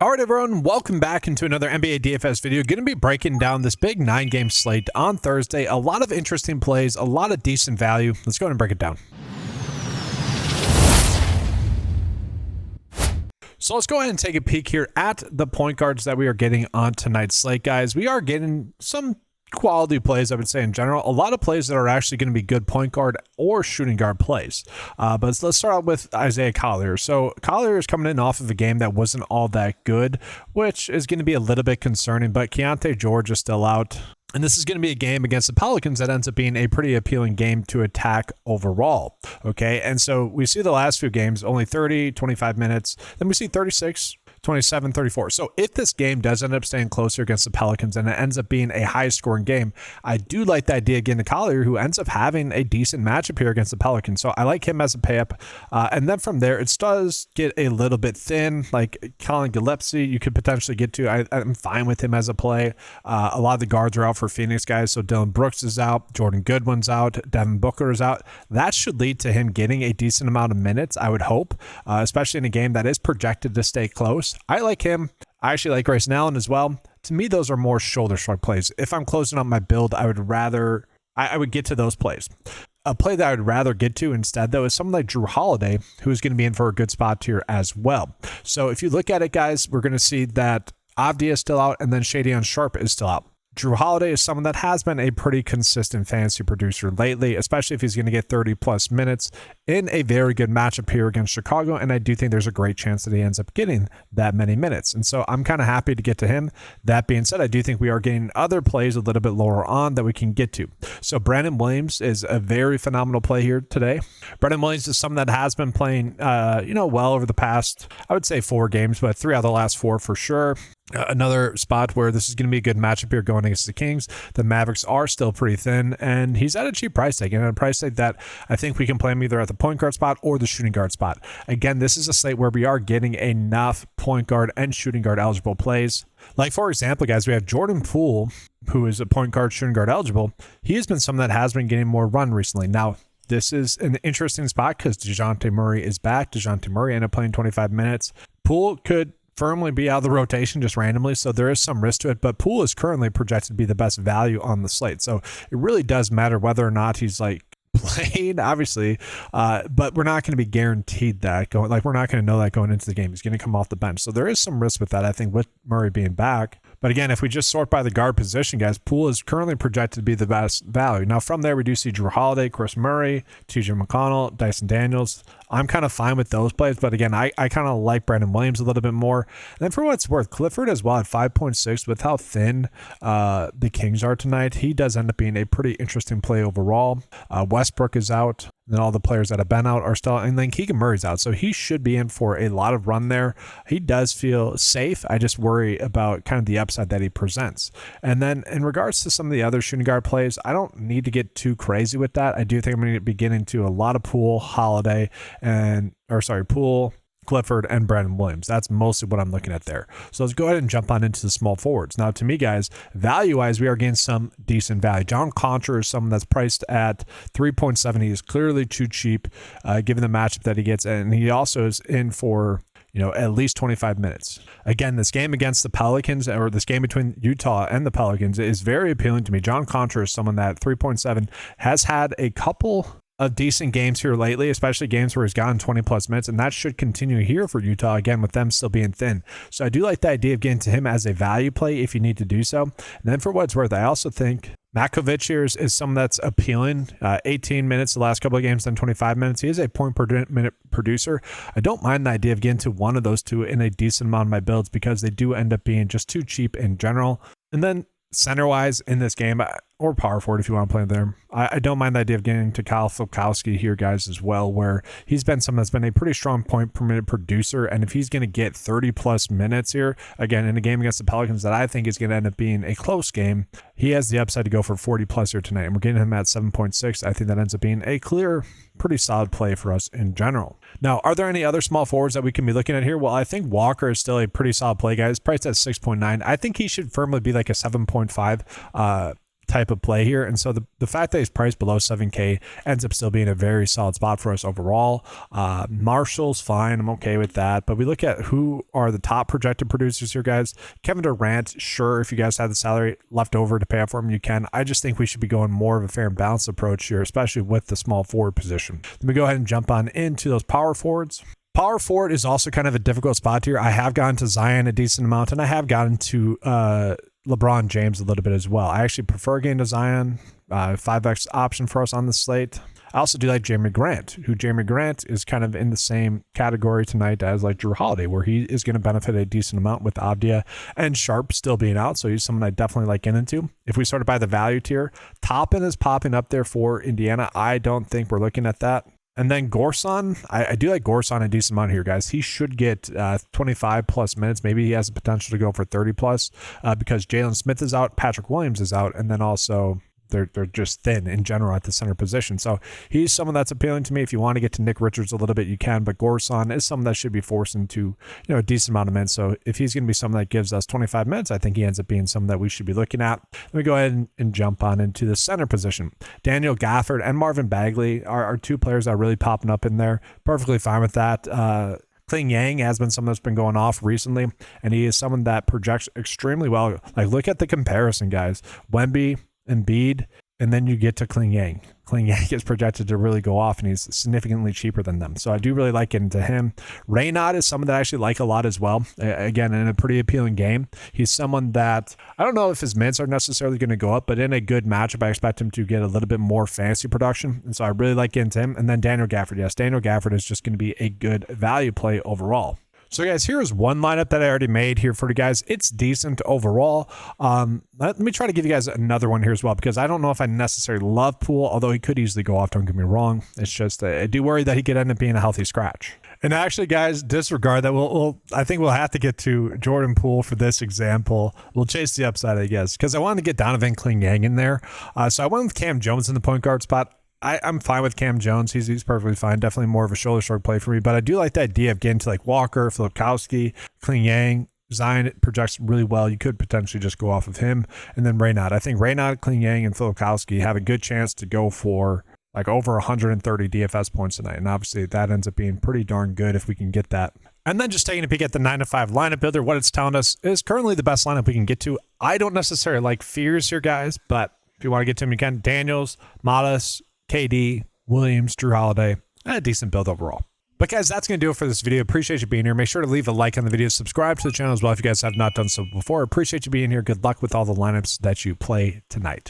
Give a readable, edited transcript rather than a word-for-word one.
All right, everyone, welcome back into another NBA DFS video. Going to be breaking down this big 9-game slate on Thursday. A lot of interesting plays, a lot of decent value. Let's go ahead and break it down. So let's go ahead and take a peek here at the point guards that we are getting on tonight's slate, guys. We are getting some quality plays, I would say, in general. A lot of plays that are actually going to be good point guard or shooting guard plays. But let's start out with Isaiah Collier. So Collier is coming in off of a game that wasn't all that good, which is going to be a little bit concerning, but Keontae George is still out. And this is going to be a game against the Pelicans that ends up being a pretty appealing game to attack overall. Okay. And so we see the last few games, only 30, 25 minutes. Then we see 36, 27, 34. So if this game does end up staying closer against the Pelicans and it ends up being a high scoring game, I do like the idea again to Collier, who ends up having a decent matchup here against the Pelicans. So I like him as a pay up. And then from there, it does get a little bit thin. Like Colin Gillespie, you could potentially get to. I'm fine with him as a play. A lot of the guards are out for Phoenix, guys. So Dylan Brooks is out, Jordan Goodwin's out, Devin Booker is out. That should lead to him getting a decent amount of minutes, I would hope, especially in a game that is projected to stay close. I like him. I actually like Grayson Allen as well. To me, those are more shoulder shrug plays. If I'm closing up my build, I would get to those plays. A play that I would rather get to instead, though, is someone like Drew Holiday, who is going to be in for a good spot here as well. So if you look at it, guys, we're going to see that Avdia is still out and then Shadion Sharp is still out. Drew Holiday is someone that has been a pretty consistent fantasy producer lately, especially if he's going to get 30 plus minutes in a very good matchup here against Chicago. And I do think there's a great chance that he ends up getting that many minutes. And so I'm kind of happy to get to him. That being said, I do think we are getting other plays a little bit lower on that we can get to. So Brandon Williams is a very phenomenal play here today. Brandon Williams is someone that has been playing, well over the past, I would say 4 games, but 3 out of the last 4 for sure. Another spot where this is going to be a good matchup here going against the Kings. The Mavericks are still pretty thin, and he's at a cheap price tag, and at a price tag that I think we can play him either at the point guard spot or the shooting guard spot. Again, this is a slate where we are getting enough point guard and shooting guard eligible plays. Like, for example, guys, we have Jordan Poole, who is a point guard, shooting guard eligible. He has been someone that has been getting more run recently. Now, this is an interesting spot because DeJounte Murray is back. DeJounte Murray ended up playing 25 minutes. Poole could firmly be out of the rotation just randomly, so there is some risk to it, but Poole is currently projected to be the best value on the slate, so it really does matter whether or not he's like playing, obviously, but we're not going to be guaranteed that we're not going to know that going into the game. He's going to come off the bench, so there is some risk with that, I think, with Murray being back. But again, if we just sort by the guard position, guys, Poole is currently projected to be the best value. Now, from there, we do see Drew Holiday, Chris Murray, TJ McConnell, Dyson Daniels. I'm kind of fine with those plays, but again, I kind of like Brandon Williams a little bit more. And then for what it's worth, Clifford as well at 5.6, with how thin the Kings are tonight, he does end up being a pretty interesting play overall. Westbrook is out. Then all the players that have been out are still, and then Keegan Murray's out. So he should be in for a lot of run there. He does feel safe. I just worry about kind of the upside that he presents. And then in regards to some of the other shooting guard plays, I don't need to get too crazy with that. I do think I'm going to be getting to a lot of Poole, Poole, Clifford, and Brandon Williams. That's mostly what I'm looking at there. So let's go ahead and jump on into the small forwards. Now, to me, guys, value-wise, we are getting some decent value. John Contra is someone that's priced at 3.7. He is clearly too cheap, given the matchup that he gets, and he also is in for at least 25 minutes. Again, this game against the Pelicans, or this game between Utah and the Pelicans, is very appealing to me. John Contra is someone that 3.7 has had a couple of decent games here lately, especially games where he's gotten 20 plus minutes, and that should continue here for Utah, again, with them still being thin. So I do like the idea of getting to him as a value play if you need to do so. And then for what it's worth, I also think Matkovic here is someone that's appealing. 18 minutes the last couple of games, then 25 minutes. He is a point per minute producer. I don't mind the idea of getting to one of those two in a decent amount of my builds because they do end up being just too cheap in general. And then center-wise in this game, or power forward if you want to play there, I don't mind the idea of getting to Kyle Filkowski here, guys, as well, where he's been someone that's been a pretty strong point per minute producer, and if he's going to get 30 plus minutes here, again, in a game against the Pelicans that I think is going to end up being a close game, he has the upside to go for 40 plus here tonight, and we're getting him at 7.6. I think that ends up being a clear, pretty solid play for us in general. Now, are there any other small forwards that we can be looking at here? Well, I think Walker is still a pretty solid play, guys. Priced at 6.9. I think he should firmly be like a 7.5. type of play here. And so the fact that he's priced below 7K ends up still being a very solid spot for us overall. Marshall's fine. I'm okay with that. But we look at who are the top projected producers here, guys. Kevin Durant, sure, if you guys have the salary left over to pay out for him, you can. I just think we should be going more of a fair and balanced approach here, especially with the small forward position. Let me go ahead and jump on into those power forwards. Power forward is also kind of a difficult spot here. I have gotten to Zion a decent amount, and I have gotten to LeBron James a little bit as well. I actually prefer getting to Zion, 5x option for us on the slate. I also do like Jeremy Grant, who Jeremy Grant is kind of in the same category tonight as like Drew Holiday, where he is going to benefit a decent amount with Avdia and Sharp still being out. So he's someone I definitely like getting into. If we started by the value tier, Toppin is popping up there for Indiana. I don't think we're looking at that. And then Gorson, I do like Gorson a decent amount here, guys. He should get 25 plus minutes. Maybe he has the potential to go for 30 plus because Jalen Smith is out, Patrick Williams is out, and then also they're just thin in general at the center position. So he's someone that's appealing to me. If you want to get to Nick Richards a little bit, you can, but Gorson is someone that should be forced into a decent amount of minutes. So if he's going to be someone that gives us 25 minutes, I think he ends up being someone that we should be looking at. Let me go ahead and jump on into the center position. Daniel Gafford and Marvin Bagley are two players that are really popping up in there. Perfectly fine with that. Kling Yang has been someone that's been going off recently, and he is someone that projects extremely well. Like, look at the comparison, guys. Wemby, Embiid, and then you get to Kling Yang. Kling Yang is projected to really go off, and he's significantly cheaper than them. So I do really like getting to him. Raynaud is someone that I actually like a lot as well. Again, in a pretty appealing game. He's someone that I don't know if his minutes are necessarily going to go up, but in a good matchup, I expect him to get a little bit more fantasy production. And so I really like getting to him. And then Daniel Gafford. Yes, Daniel Gafford is just going to be a good value play overall. So guys, here's one lineup that I already made here for you guys. It's decent overall. Let me try to give you guys another one here as well, because I don't know if I necessarily love Poole, although he could easily go off, don't get me wrong. It's just I do worry that he could end up being a healthy scratch. And actually, guys, disregard that. I think we'll have to get to Jordan Poole for this example. We'll chase the upside, I guess, because I wanted to get Donovan Kling Yang in there. So I went with Cam Jones in the point guard spot. I'm fine with Cam Jones. He's perfectly fine. Definitely more of a shoulder shrug play for me. But I do like the idea of getting to like Walker, Filipkowski, Kling Yang. Zion projects really well. You could potentially just go off of him. And then Raynaud. I think Raynaud, Kling Yang, and Filipkowski have a good chance to go for like over 130 DFS points tonight. And obviously that ends up being pretty darn good if we can get that. And then just taking a peek at the 9-to-5 lineup builder, what it's telling us is currently the best lineup we can get to. I don't necessarily like fears here, guys, but if you want to get to him, you can. Daniels, Modest, KD, Williams, Drew Holiday, a decent build overall. But guys, that's going to do it for this video. Appreciate you being here. Make sure to leave a like on the video. Subscribe to the channel as well if you guys have not done so before. Appreciate you being here. Good luck with all the lineups that you play tonight.